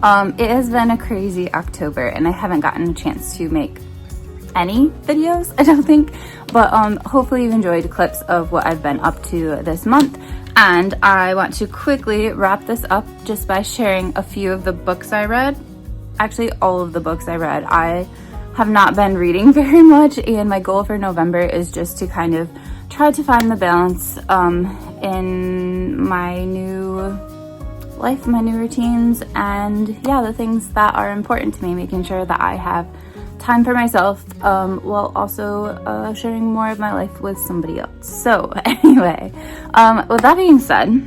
It has been a crazy October and I haven't gotten a chance to make any videos, I don't think, but hopefully you've enjoyed clips of what I've been up to this month. And I want to quickly wrap this up just by sharing a few of the books I read. Actually, all of the books I read. I have not been reading very much, and my goal for November is just to kind of try to find the balance in my new life, my new routines, and yeah, the things that are important to me, making sure that I have time for myself while also sharing more of my life with somebody else. So anyway, with that being said,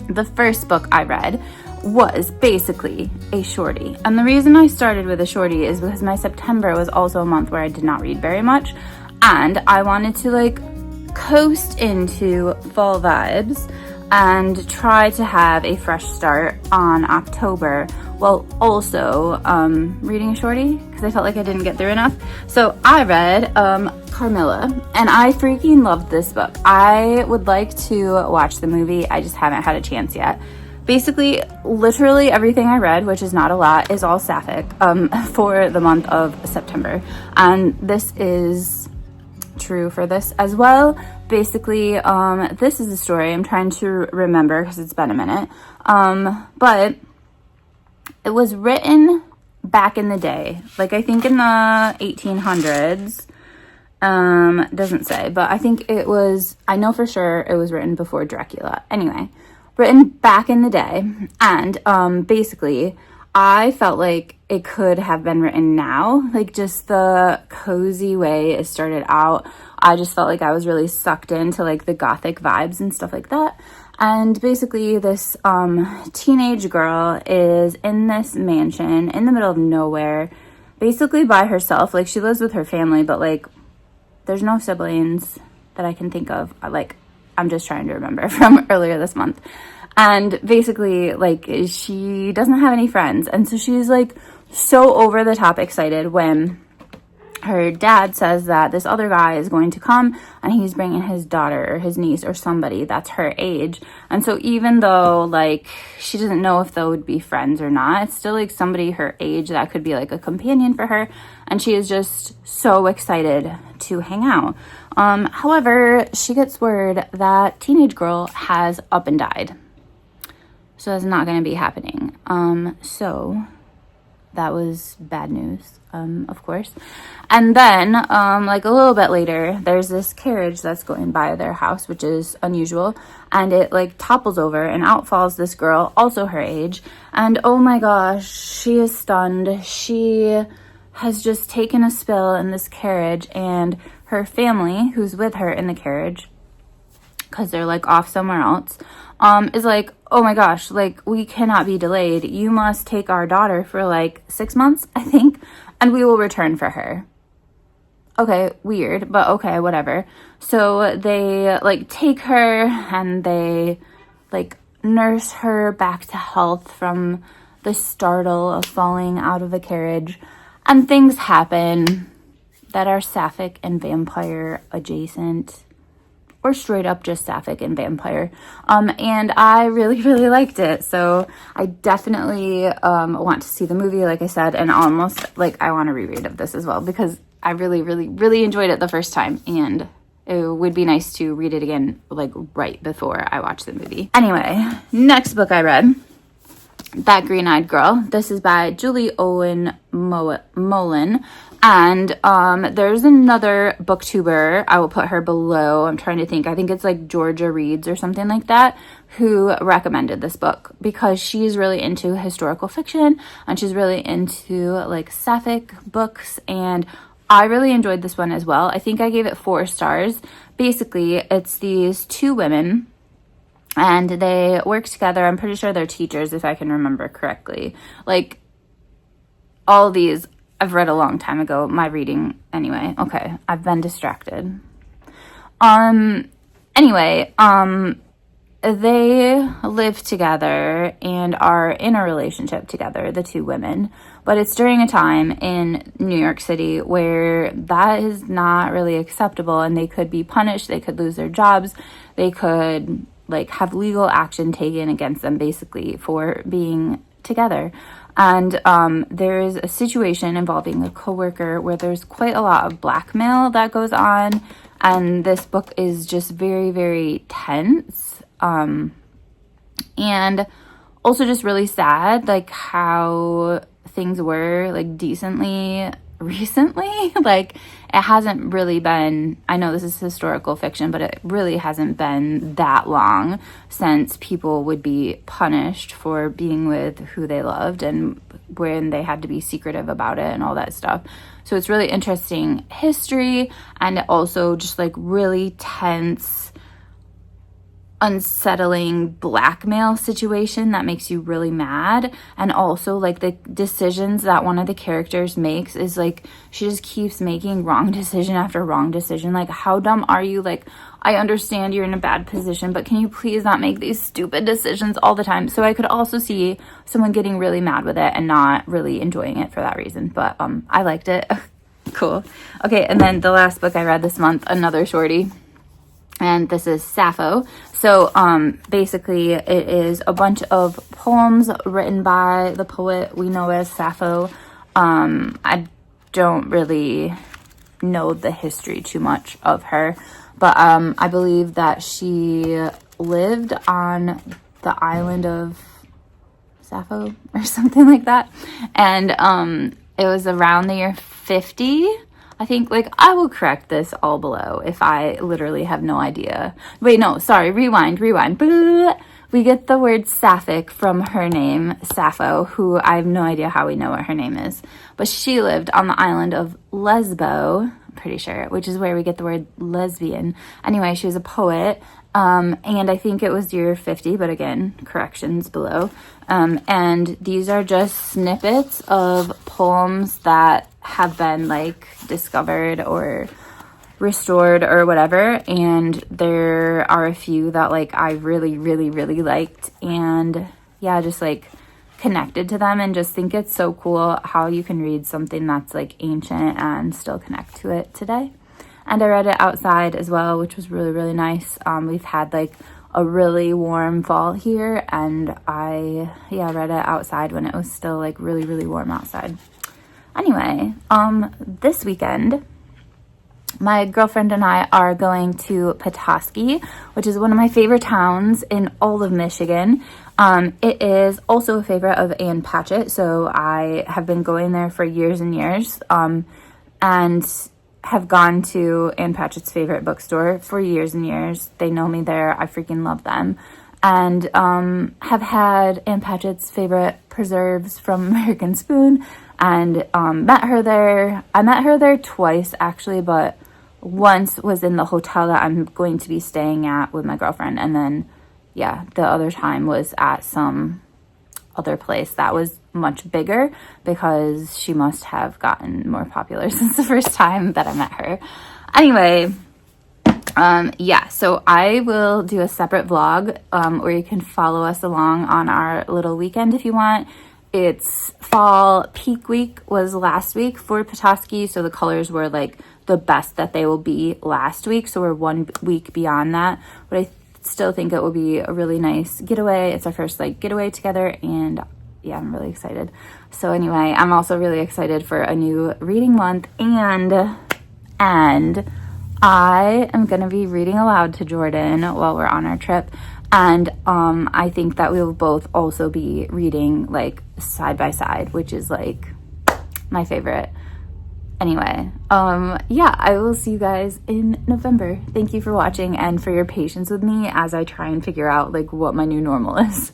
the first book I read was basically a shorty. And the reason I started with a shorty is because my September was also a month where I did not read very much, and I wanted to like coast into fall vibes and try to have a fresh start on October while also reading a shorty because I felt like I didn't get through enough. So I read Carmilla, and I freaking loved this book. I would like to watch the movie. I just haven't had a chance yet. Basically, literally everything I read, which is not a lot, is all Sapphic for the month of September. And this is true for this as well. Basically, this is the story. I'm trying to remember because it's been a minute. But it was written back in the day, like I think in the 1800s. Doesn't say, but I think it was, I know for sure it was written before Dracula. Anyway, written back in the day. And basically, I felt like it could have been written now, like just the cozy way it started out. I just felt like I was really sucked into like the gothic vibes and stuff like that. And basically this teenage girl is in this mansion in the middle of nowhere, basically by herself. Like she lives with her family, but like there's no siblings that I can think of. Like I'm just trying to remember from earlier this month. And basically like she doesn't have any friends. And so she's like so over the top excited when her dad says that this other guy is going to come and he's bringing his daughter or his niece or somebody that's her age. And so even though like she doesn't know if they would be friends or not, it's still like somebody her age that could be like a companion for her. And she is just so excited to hang out. However, she gets word that teenage girl has up and died. So that's not going to be happening. So that was bad news, of course. And then, like a little bit later, there's this carriage that's going by their house, which is unusual. And it like topples over and out falls this girl, also her age. And oh my gosh, she is stunned. She has just taken a spill in this carriage, and her family, who's with her in the carriage, because they're like off somewhere else, is like, oh my gosh, like we cannot be delayed. You must take our daughter for like 6 months, I think, and we will return for her. Okay, weird, but okay, whatever. So they like take her and they like nurse her back to health from the startle of falling out of the carriage, and things happen that are Sapphic and vampire adjacent, or straight up just Sapphic and vampire. And I really, really liked it. So I definitely want to see the movie, like I said, and almost like I want to reread of this as well because I really, really, really enjoyed it the first time, and it would be nice to read it again like right before I watch the movie. Anyway, next book I read, That Green-Eyed Girl. This is by Julie Owen Mullen. And there's another booktuber, I will put her below, I'm trying to think, I think it's like Georgia Reads or something like that, who recommended this book because she's really into historical fiction and she's really into like Sapphic books, and I really enjoyed this one as well. I think I gave it 4 stars. Basically, it's these 2 women and they work together. I'm pretty sure they're teachers if I can remember correctly. Like all these I've read a long time ago, my reading anyway. Okay, I've been distracted. Anyway, they live together and are in a relationship together, the 2 women, but it's during a time in New York City where that is not really acceptable, and they could be punished, they could lose their jobs, they could like have legal action taken against them basically for being together. And there's a situation involving a coworker where there's quite a lot of blackmail that goes on, and this book is just very, very tense, and also just really sad, like how things were like decently recently. Like, it hasn't really been, I know this is historical fiction, but it really hasn't been that long since people would be punished for being with who they loved, and when they had to be secretive about it and all that stuff. So it's really interesting history, and also just like really tense, unsettling blackmail situation that makes you really mad. And also like the decisions that one of the characters makes is like, she just keeps making wrong decision after wrong decision. Like, how dumb are you? Like, I understand you're in a bad position, but can you please not make these stupid decisions all the time? So I could also see someone getting really mad with it and not really enjoying it for that reason. But I liked it. Cool. Okay, and then the last book I read this month, another shorty, and this is Sappho. So basically it is a bunch of poems written by the poet we know as Sappho. I don't really know the history too much of her, but I believe that she lived on the island of Sappho or something like that, and it was around the year 50, I think. Like, I will correct this all below if I literally have no idea. Wait, no, sorry, rewind. Blah. We get the word Sapphic from her name, Sappho, who I have no idea how we know what her name is. But she lived on the island of Lesbo, I'm pretty sure, which is where we get the word lesbian. Anyway, she was a poet, and I think it was year 50, but again, corrections below. And these are just snippets of poems that have been like discovered or restored or whatever, and there are a few that like I really liked, and yeah, just like connected to them, and just think it's so cool how you can read something that's like ancient and still connect to it today. And I read it outside as well, which was really nice. We've had like a really warm fall here, and I read it outside when it was still like really warm outside. Anyway, this weekend my girlfriend and I are going to Petoskey, which is one of my favorite towns in all of Michigan. It is also a favorite of Ann Patchett, so I have been going there for years and years, and have gone to Ann Patchett's favorite bookstore for years and years. They know me there. I freaking love them. And have had Ann Patchett's favorite preserves from American Spoon, and met her there. I met her there twice actually, but once was in the hotel that I'm going to be staying at with my girlfriend, and then yeah, the other time was at some other place that was much bigger, because she must have gotten more popular since the first time that I met her. Anyway, yeah, so I will do a separate vlog where you can follow us along on our little weekend if you want. It's fall peak week was last week for Petoskey, so the colors were like the best that they will be last week, so we're 1 week beyond that, but I still think it will be a really nice getaway. It's our first like getaway together, and yeah, I'm really excited. So anyway, I'm also really excited for a new reading month, and I am gonna be reading aloud to Jordan while we're on our trip. And I think that we will both also be reading like side by side, which is like my favorite. Anyway, yeah, I will see you guys in November. Thank you for watching and for your patience with me as I try and figure out like what my new normal is.